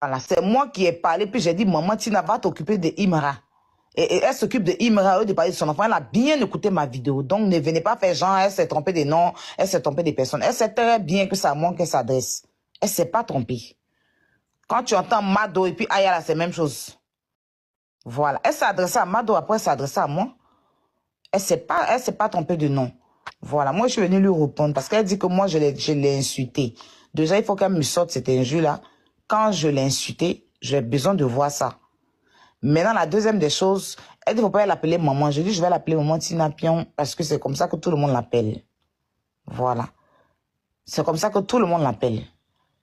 Voilà, c'est moi qui ai parlé, puis j'ai dit, maman, Tina va t'occuper de Imra. Et elle s'occupe de Imra, au lieu de parler de son enfant. Elle a bien écouté ma vidéo. Donc, ne venez pas faire genre, elle s'est trompée des noms, elle s'est trompée des personnes. Elle sait très bien que c'est à moi qu'elle s'adresse. Elle s'est pas trompée. Quand tu entends Mado et puis Ayala, c'est la même chose. Voilà. Elle s'est adressée à Mado, après elle s'est adressée à moi. Elle s'est pas trompée de nom. Voilà. Moi, je suis venue lui répondre parce qu'elle dit que moi, je l'ai insulté. Déjà, il faut qu'elle me sorte cette injure-là. Quand je l'ai insulté, j'ai besoin de voir ça. Maintenant, la deuxième des choses, elle dit, faut pas l'appeler maman. Je dis, je vais l'appeler maman Tina Pion parce que c'est comme ça que tout le monde l'appelle. Voilà. C'est comme ça que tout le monde l'appelle.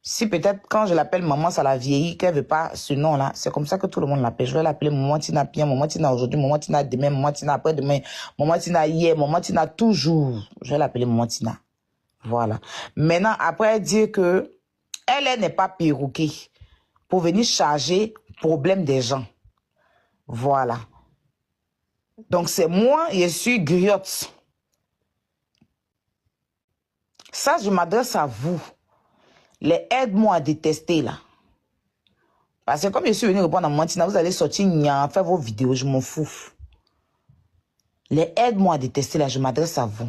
Si peut-être quand je l'appelle maman, ça la vieillit, qu'elle veut pas ce nom-là, c'est comme ça que tout le monde l'appelle. Je vais l'appeler maman Tina Pion, maman Tina aujourd'hui, maman Tina demain, maman Tina après-demain, maman Tina hier, maman Tina toujours. Je vais l'appeler maman Tina. Voilà. Maintenant, après, elle dit que elle n'est pas perruquée pour venir charger problème des gens. Voilà. Donc, c'est moi, je suis griotte. Ça, je m'adresse à vous. Les aide-moi à détester, là. Parce que comme je suis venu répondre à Mantina, vous allez sortir, faire vos vidéos, je m'en fous. Les aide-moi à détester, là, je m'adresse à vous.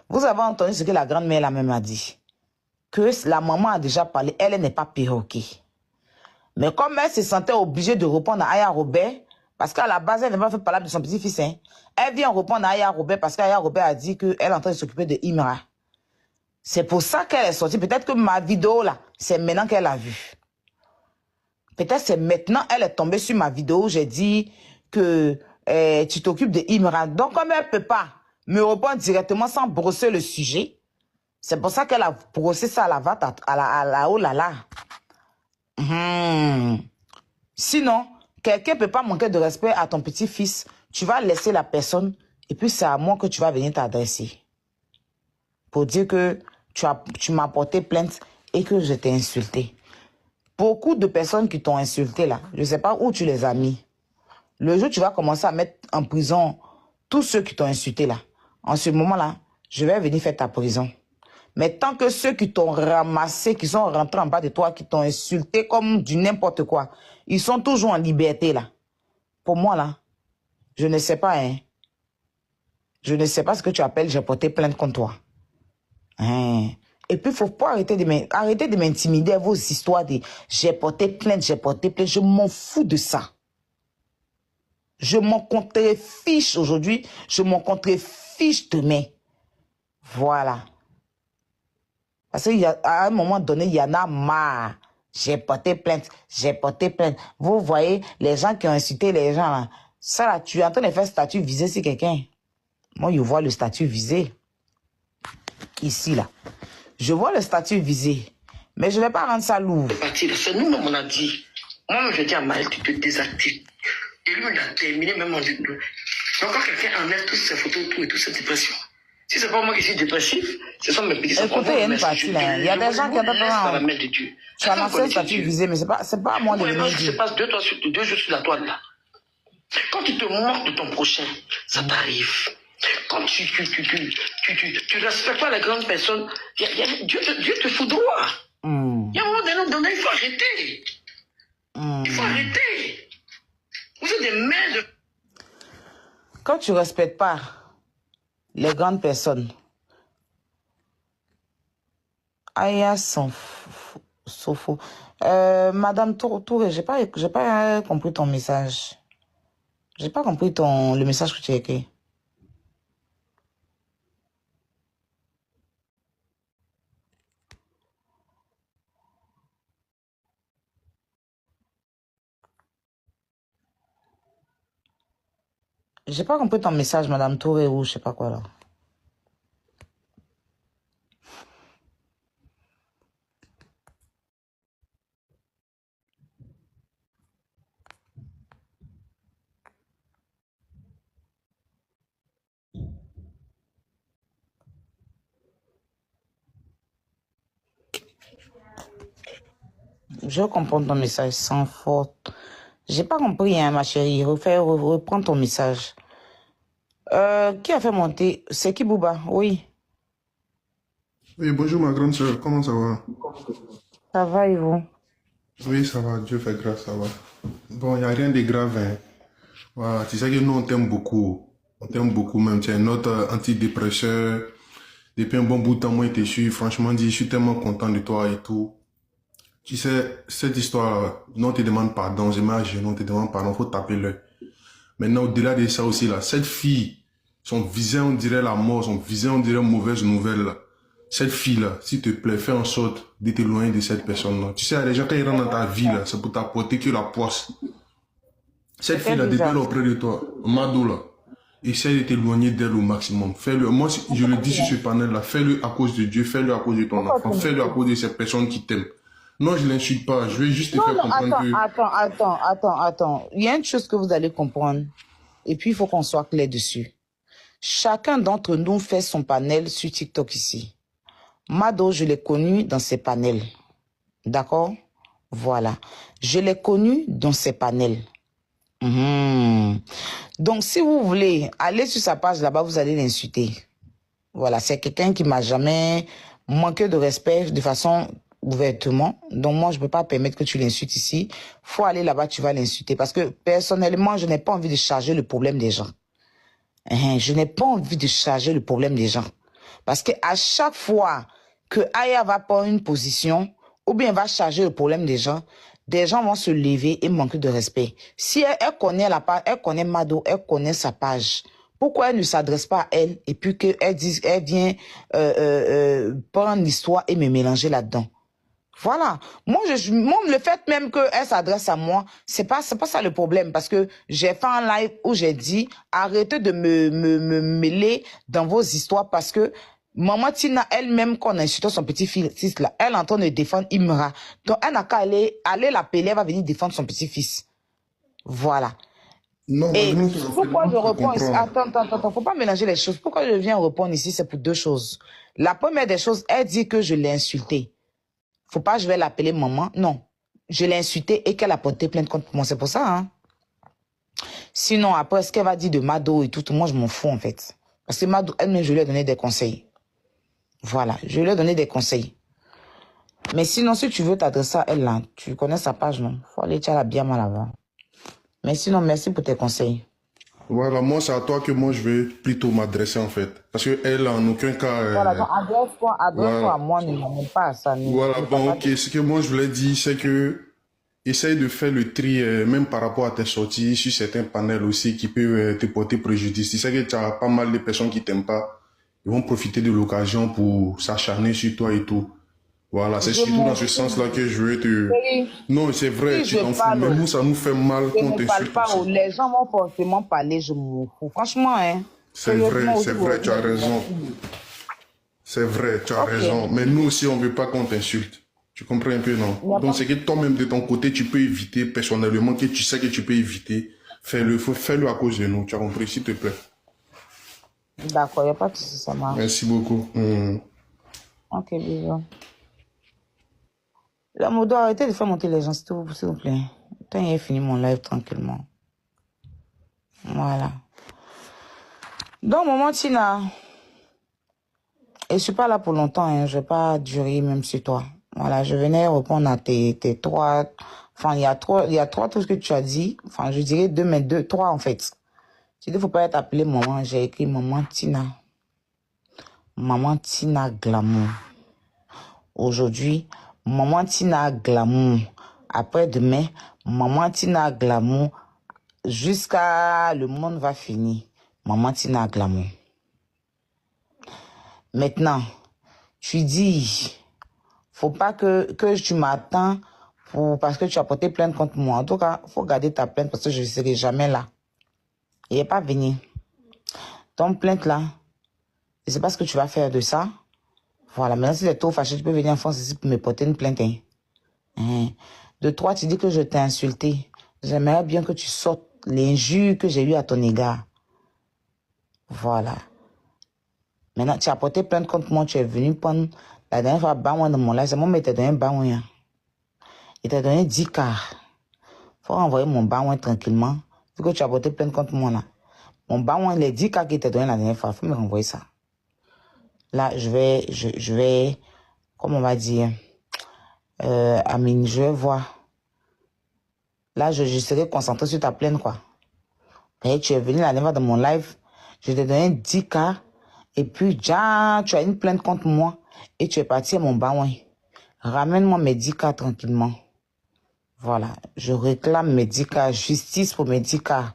Vous avez entendu ce que la grand-mère la même a dit. Que la maman a déjà parlé, elle n'est pas perroquée. Mais comme elle se sentait obligée de répondre à Aya Robert, parce qu'à la base, elle n'a pas fait parler de son petit-fils, hein. Elle vient répondre à Aya Robert parce qu'Aya Robert a dit qu'elle est en train de s'occuper de Imra. C'est pour ça qu'elle est sortie. Peut-être que ma vidéo, là, c'est maintenant qu'elle a vu. Peut-être c'est maintenant elle est tombée sur ma vidéo où j'ai dit que tu t'occupes de Imran. Donc, comme elle ne peut pas me répondre directement sans brosser le sujet, c'est pour ça qu'elle a brossé ça à la vate, à la oh là là. Sinon, quelqu'un ne peut pas manquer de respect à ton petit-fils. Tu vas laisser la personne et puis c'est à moi que tu vas venir t'adresser. Pour dire que tu m'as porté plainte et que je t'ai insulté. Beaucoup de personnes qui t'ont insulté là, je ne sais pas où tu les as mis. Le jour où tu vas commencer à mettre en prison tous ceux qui t'ont insulté là, en ce moment-là, je vais venir faire ta prison. Mais tant que ceux qui t'ont ramassé, qui sont rentrés en bas de toi, qui t'ont insulté comme du n'importe quoi, ils sont toujours en liberté là. Pour moi là, je ne sais pas, hein. Je ne sais pas ce que tu appelles j'ai porté plainte contre toi. Hein. Et puis, il ne faut pas arrêter de m'intimider à vos histoires de j'ai porté plainte, j'ai porté plainte. Je m'en fous de ça. Je m'en contrefiche aujourd'hui, je m'en contrefiche demain. Voilà. Parce qu'à un moment donné, il y en a marre. J'ai porté plainte, j'ai porté plainte. Vous voyez, les gens qui ont insulté les gens, là, ça là, tu es en train de faire statut visé sur quelqu'un. Moi, je vois le statut visé. Ici, là. Je vois le statut visé. Mais je ne vais pas rendre ça lourd. C'est nous-mêmes, on a dit. Moi, je dis à Maël, tu te désactives. Et lui, il a terminé même en disant. Donc, quand quelqu'un enlève toutes ses photos et toute cette dépression, si c'est pas moi qui suis dépressif, ce sont mes petits enfants. Écoutez, il y a une partie là. Il y a des gens qui ont pas la main de Dieu. Tu as lancé un statut visé, mais c'est pas à moi de venir dire. Quand se passe 2 jours sur la toile là, quand tu te moques de ton prochain, ça t'arrive. Quand tu respectes pas les grandes personnes, Dieu te foudroie. Il y a un moment donné, il faut arrêter. Il faut arrêter. Vous êtes des mères de... Quand tu ne respectes pas les grandes personnes, Aya Sofo. Madame Touré, j'ai pas compris ton message. J'ai pas compris le message que tu as écrit. J'ai pas compris ton message, Madame Touré, ou je sais pas quoi là. Je comprends ton message sans faute. J'ai pas compris, hein, ma chérie. Reprends ton message. Qui a fait monter? C'est qui, Bouba? Oui. Oui, bonjour ma grande soeur, comment ça va? Ça va et vous? Oui, ça va, Dieu fait grâce, ça va. Bon, il n'y a rien de grave, hein. Voilà, tu sais que nous, on t'aime beaucoup. On t'aime beaucoup même. Tu es notre antidépresseur. Depuis un bon bout de temps, moi, je te suis. Franchement, dit, je suis tellement content de toi et tout. Tu sais, cette histoire, non, on te demande pardon. Je mets à genoux, on te demande pardon, faut taper l'œil. Maintenant, au-delà de ça aussi, là, cette fille, son visage, on dirait la mort, son visage, on dirait mauvaise nouvelle, là. Cette fille-là, s'il te plaît, fais en sorte de t'éloigner de cette personne-là. Tu sais, il y a des gens, quand ils rentrent dans ta vie, là, c'est pour t'apporter que la poisse. Cette C'est quel fille-là, depuis elle est visage? auprès de toi, Mado, là, essaye de t'éloigner d'elle au maximum. Fais-le. Moi, je le dis sur ce panel-là, fais-le à cause de Dieu, fais-le à cause de ton Pourquoi enfant, tu fais-le à m'insultes? cause de ces personnes qui t'aiment. Non, je l'insulte pas. Je vais juste te Non, faire non, comprendre que... attends. Il y a une chose que vous allez comprendre. Et puis, il faut qu'on soit clair dessus. Chacun d'entre nous fait son panel sur TikTok ici. Mado, je l'ai connu dans ses panels. D'accord? Voilà. Je l'ai connu dans ses panels. Donc, si vous voulez aller sur sa page là-bas, vous allez l'insulter. Voilà, c'est quelqu'un qui m'a jamais manqué de respect de façon ouvertement. Donc, moi, je ne peux pas permettre que tu l'insultes ici. Faut aller là-bas, tu vas l'insulter. Parce que, personnellement, je n'ai pas envie de charger le problème des gens. Je n'ai pas envie de charger le problème des gens. Parce que à chaque fois que Aya va prendre une position, ou bien va charger le problème des gens vont se lever et manquer de respect. Si elle connaît la page, elle connaît Mado, elle connaît sa page, pourquoi elle ne s'adresse pas à elle et puis qu'elle dise, elle vient prendre l'histoire et me mélanger là-dedans? Voilà. Moi, le fait même qu'elle s'adresse à moi, c'est pas ça le problème, parce que j'ai fait un live où j'ai dit, arrêtez de me mêler dans vos histoires, parce que Maman Tina, elle-même, qu'on a insulté son petit-fils, là, elle est en train de défendre Imra. Donc, elle n'a qu'à aller l'appeler, elle va venir défendre son petit-fils. Voilà. Non, Et malgré tout, en fait, pourquoi moi, je je te réponds ici? comprends. Attends, faut pas mélanger les choses. Pourquoi je viens répondre ici, c'est pour deux choses. La première des choses, elle dit que je l'ai insultée. Faut pas, je vais l'appeler maman. Non. Je l'ai insultée et qu'elle a porté plainte contre moi. C'est pour ça, hein. Sinon, après, ce qu'elle va dire de Mado et tout, moi, je m'en fous, en fait. Parce que Mado, elle-même, je lui ai donné des conseils. Voilà. Je lui ai donné des conseils. Mais sinon, si tu veux t'adresser à elle, là, tu connais sa page, non? Faut aller, tu as la bien mal avant. Mais sinon, merci pour tes conseils. Voilà, moi, c'est à toi que moi, je vais plutôt m'adresser, en fait. Parce qu'elle, en aucun cas... Voilà, donc adresse-toi à voilà. moi, ne m'amène pas à ça. Voilà, Ne parle bon, pas ok. de... Ce que moi, je voulais dire, c'est que... Essaye de faire le tri, même par rapport à tes sorties, sur certains panels aussi qui peuvent te porter préjudice. Tu sais que tu as pas mal de personnes qui t'aiment pas. Ils vont profiter de l'occasion pour s'acharner sur toi et tout. Voilà, c'est Je surtout m'en dans ce fous. sens-là que je veux te... Chérie, Non, c'est vrai, si tu je t'en fous. Mais parle, nous, ça nous fait mal je qu'on ne parle t'insulte pas aussi. les gens vont forcément parler, je m'en fous. Franchement, hein. Sérieusement aussi, C'est vrai, tu as raison. C'est vrai, tu as ok. raison. Mais nous aussi, on veut pas qu'on t'insulte. Tu comprends un peu, non? Il n'y a Donc, pas... c'est que toi-même, de ton côté, tu peux éviter personnellement, que tu sais que tu peux éviter. Fais-le à cause de nous. Tu as compris, s'il te plaît. D'accord, il n'y a pas de souci, ça marche. Merci beaucoup. Ok, bisous. La modo, arrêtez de faire monter les gens, s'il vous plaît. Tant qu'il fini mon live tranquillement. Voilà. Donc, maman Tina, et je suis pas là pour longtemps, hein. Je vais pas durer même sur toi. Voilà, je venais répondre à tes trois... Enfin, il y a trois trucs que tu as dit. Enfin, je dirais deux, mais trois en fait. Tu dis, faut pas être appelé maman. J'ai écrit maman Tina. Maman Tina Glamour. Aujourd'hui, maman Tina Glamour. Après-demain, maman Tina Glamour. Jusqu'à le monde va finir. Maman Tina Glamour. Maintenant, tu dis, faut pas que tu m'attends parce que tu as porté plainte contre moi. En tout cas, faut garder ta plainte parce que je ne serai jamais là. Il n'est pas venu. Ton plainte là, je ne sais pas ce que tu vas faire de ça. Voilà, maintenant si tu es trop fâché, tu peux venir en France ici pour me porter une plainte. De toi, tu dis que je t'ai insulté. J'aimerais bien que tu sortes l'injure que j'ai eue à ton égard. Voilà. Maintenant, tu as porté plainte contre moi, tu es venu prendre la dernière fois bain dans mon live. C'est moi qui t'ai donné un bain. Il t'a donné 10 quarts. Faut renvoyer mon bain tranquillement. Vu que tu as porté plainte contre moi là. Mon bain, les 10 quarts qu'il t'a donné la dernière fois, faut me renvoyer ça. Là, je vais, comment on va dire, Amine, je vais voir. Là, je serai concentré sur ta plainte, quoi. Et tu es venu la dernière fois dans mon live, je t'ai donné 10K, et puis, déjà, tu as une plainte contre moi, et tu es parti à mon baouin. Ramène-moi mes 10K tranquillement. Voilà, je réclame mes 10K, justice pour mes 10K.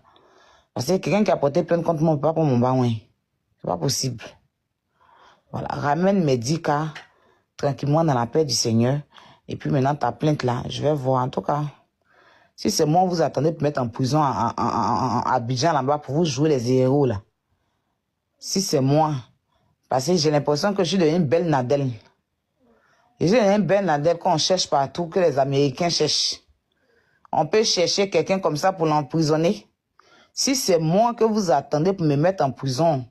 Parce que quelqu'un qui a porté plainte contre moi, pas pour mon baouin. C'est pas possible. Voilà, ramène mes 10K tranquillement dans la paix du Seigneur. Et puis maintenant, ta plainte là, je vais voir. En tout cas, si c'est moi, vous attendez pour mettre en prison à Abidjan là-bas pour vous jouer les héros là. Si c'est moi, parce que j'ai l'impression que je suis devenue une belle Nadèle. Je suis devenue une belle Nadèle qu'on cherche partout, que les Américains cherchent. On peut chercher quelqu'un comme ça pour l'emprisonner. Si c'est moi que vous attendez pour me mettre en prison,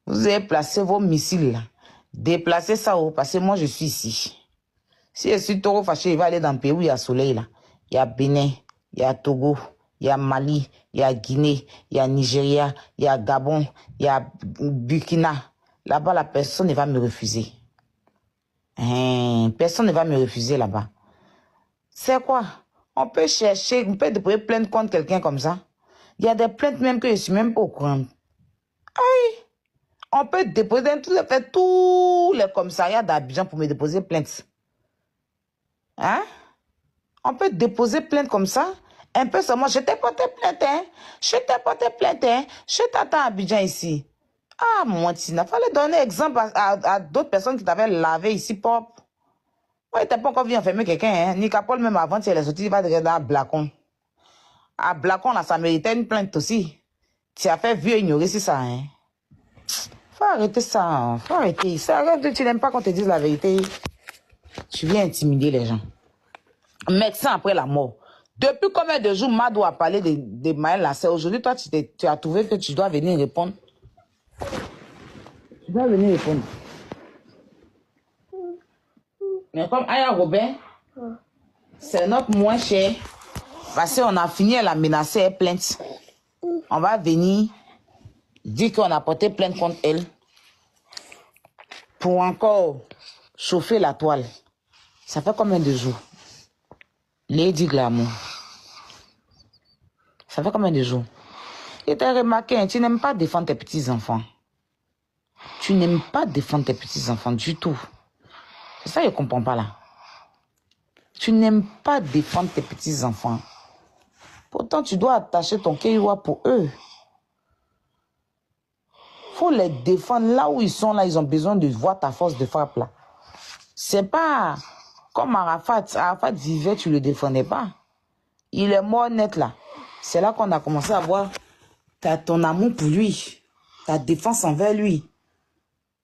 vous avez placé vos missiles là. Déplacez ça haut, parce que moi je suis ici. Si je suis trop fâché, il va aller dans le pays où il y a soleil là. Il y a Bénin, il y a Togo, il y a Mali, il y a Guinée, il y a Nigeria, il y a Gabon, il y a Burkina. Là-bas, la personne ne va me refuser. Personne ne va me refuser là-bas. C'est quoi? On peut chercher, on peut déposer plainte contre quelqu'un comme ça. Il y a des plaintes même que je ne suis même pas au courant. On peut déposer tous les commissariats d'Abidjan pour me déposer plainte. Hein? On peut déposer plainte comme ça. Un peu seulement, je t'ai porté plainte, hein? Je t'ai porté plainte, hein? Je t'attends à Abidjan ici. Ah, moi, il fallait donner exemple à d'autres personnes qui t'avaient lavé ici propre. Ouais, t'as pas encore vu enfermer quelqu'un, hein? Nicapol, même avant, tu es sorti, il va te regarder à Blacon. À Blacon, là, ça méritait une plainte aussi. Tu as fait vieux ignorer, c'est ça, hein? Faut arrêter ça, hein? Faut arrêter. Tu n'aimes pas qu'on te dise la vérité. Tu viens intimider les gens. Médecin après la mort. Depuis combien de jours Madou a parlé de Maël Lassé? Aujourd'hui, toi, tu as trouvé que tu dois venir répondre. Tu dois venir répondre. Mais comme Aya Robin, c'est notre moins cher. Parce qu'on a fini, elle a menacé, elle plainte. On va venir dire qu'on a porté plainte contre elle. Pour encore chauffer la toile. Ça fait combien de jours? Lady Glamour. Ça fait combien de jours? Et tu as remarqué, hein, tu n'aimes pas défendre tes petits-enfants. Tu n'aimes pas défendre tes petits-enfants du tout. C'est ça que je ne comprends pas là. Tu n'aimes pas défendre tes petits-enfants. Pourtant, tu dois attacher ton kéiwa pour eux. Il faut les défendre là où ils sont, là, ils ont besoin de voir ta force de frappe là. C'est pas comme Arafat. Arafat vivait, tu ne le défendais pas. Il est mort net là. C'est là qu'on a commencé à voir ton amour pour lui, ta défense envers lui.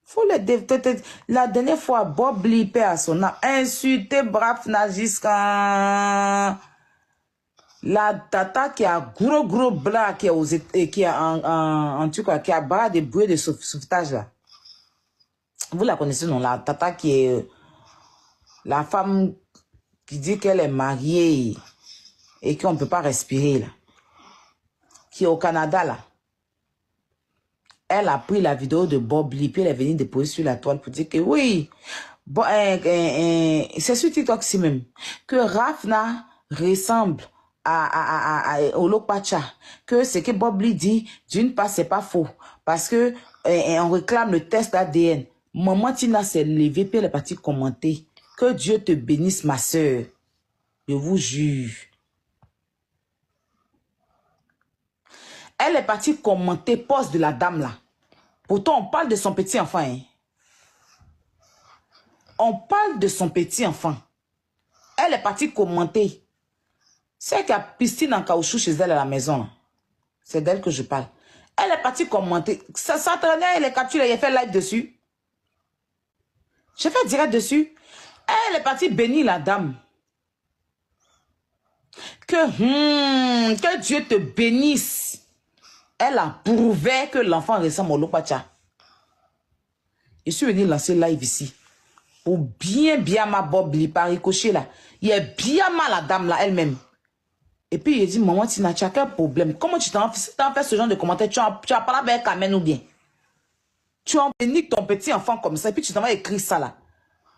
Faut les défendre. La dernière fois, Bob Lippé à son âme, insulté Braf Najiska. La tata qui a gros bras, qui a en tout cas, qui a bras de bruit de sauvetage là. Vous la connaissez, non? La tata qui est la femme qui dit qu'elle est mariée et qu'on ne peut pas respirer là. Qui est au Canada là. Elle a pris la vidéo de Bob Lee, puis elle est venue déposer sur la toile pour dire que oui, bon, c'est sur TikTok ici même, que Rafna ressemble au Lokpacha, que ce que Bob Lee dit, d'une part, c'est pas faux, parce que on réclame le test ADN. Maman Tina s'est levée, puis elle est partie commenter. Que Dieu te bénisse, ma soeur. Je vous jure. Elle est partie commenter poste de la dame là. Pourtant, on parle de son petit enfant. Hein. On parle de son petit enfant. Elle est partie commenter. C'est qu'il y a piscine en caoutchouc chez elle à la maison. C'est d'elle que je parle. Elle est partie commenter. Ça s'entraînait, elle est capturée, elle a fait live dessus. J'ai fait direct dessus. Elle est partie bénir la dame. Que Dieu te bénisse. Elle a prouvé que l'enfant ressemble au Lokpacha. Je suis venu lancer live ici. Pour bien ma Bob Lee par ricochet là. Il est bien mal la dame là elle-même. Et puis il dit, maman Tina, tu as quel problème? Comment tu t'en fais ce genre de commentaires? Tu as parlé avec Kamen ou bien? Tu embellis ton petit enfant comme ça et puis tu t'en vas écrire ça là.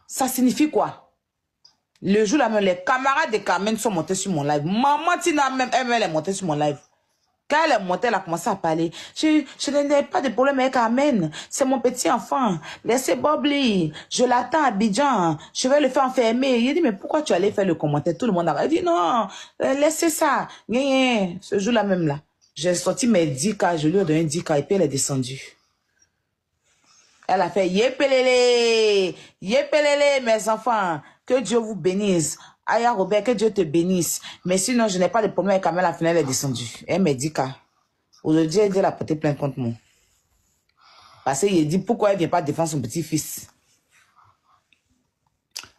Ça signifie quoi? Le jour là même, les camarades de Carmen sont montés sur mon live. Maman Tina même, elle est montée sur mon live. Quand elle est montée, elle a commencé à parler. Je n'ai pas de problème avec Carmen. C'est mon petit enfant. Laissez Bobli. Je l'attends à Abidjan. Je vais le faire enfermer. Il dit, mais pourquoi tu allais faire le commentaire? Tout le monde a dit, non, laissez ça. Ce jour-là même là, j'ai sorti mes 10K. Je lui ai donné 10K et puis elle est descendue. Elle a fait yépelele, yépelele, mes enfants. Que Dieu vous bénisse. Aya Robert, que Dieu te bénisse. Mais sinon, je n'ai pas de problème avec Kamel, la finale est descendue. Elle m'a dit qu'à. Aujourd'hui, elle a porté plainte contre moi. Parce qu'il dit pourquoi elle ne vient pas défendre son petit-fils.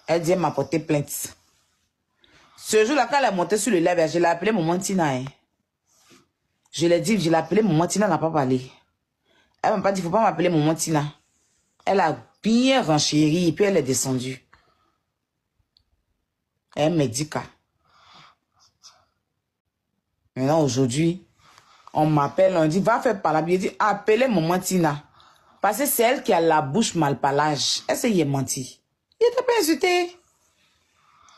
Elle dit elle m'a porté plainte. Ce jour-là, quand elle est montée sur le live, je l'ai appelé Maman Tina. Hein. Je l'ai dit, je l'ai appelé Maman Tina, n'a pas parlé. Elle m'a pas dit, il ne faut pas m'appeler Maman Tina. Elle a bien renchéri et puis elle est descendue. Elle me dit qu'à. Maintenant, aujourd'hui, on m'appelle, on dit, va faire par la vie. Il dit, appelez Maman Tina. Parce que c'est elle qui a la bouche mal palage. Elle s'est menti. Il n'était pas insulté.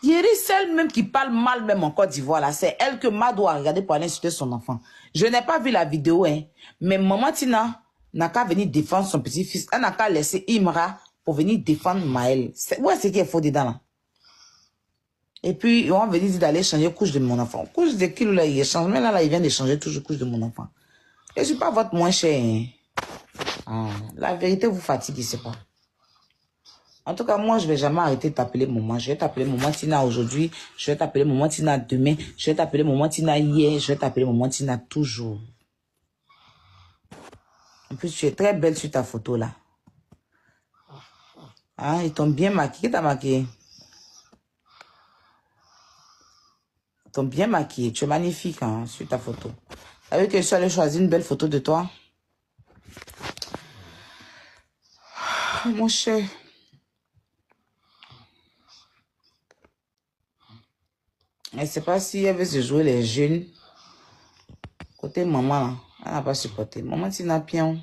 Yeri, celle même qui parle mal même en Côte d'Ivoire, là, c'est elle que Ma doit regarder pour aller insulter son enfant. Je n'ai pas vu la vidéo, hein. Mais Maman Tina n'a qu'à venir défendre son petit-fils. Elle n'a qu'à laisser Imra pour venir défendre Maël. Où est-ce qu'il faut dedans, là? Et puis, on va venir d'aller changer couche de mon enfant. Couche de qui, là, il change. Mais là, il vient de changer toujours couche de mon enfant. Je ne suis pas votre moins cher, hein. Ah, la vérité vous fatigue, je sais pas. En tout cas, moi, je vais jamais arrêter de t'appeler maman. Je vais t'appeler Maman Tina aujourd'hui. Je vais t'appeler Maman Tina demain. Je vais t'appeler Maman Tina hier. Je vais t'appeler Maman Tina toujours. En plus, tu es très belle sur ta photo, là. Ah, ils t'ont bien maquillé. Qui t'a maquillé? Ils t'ont bien maquillé. Tu es magnifique, hein, sur ta photo. Avec que je suis allée choisir une belle photo de toi. Oh, mon cher. Je ne sais pas si elle veut se jouer les jeunes. Côté maman, là, elle n'a pas supporté. Maman Tina Pion.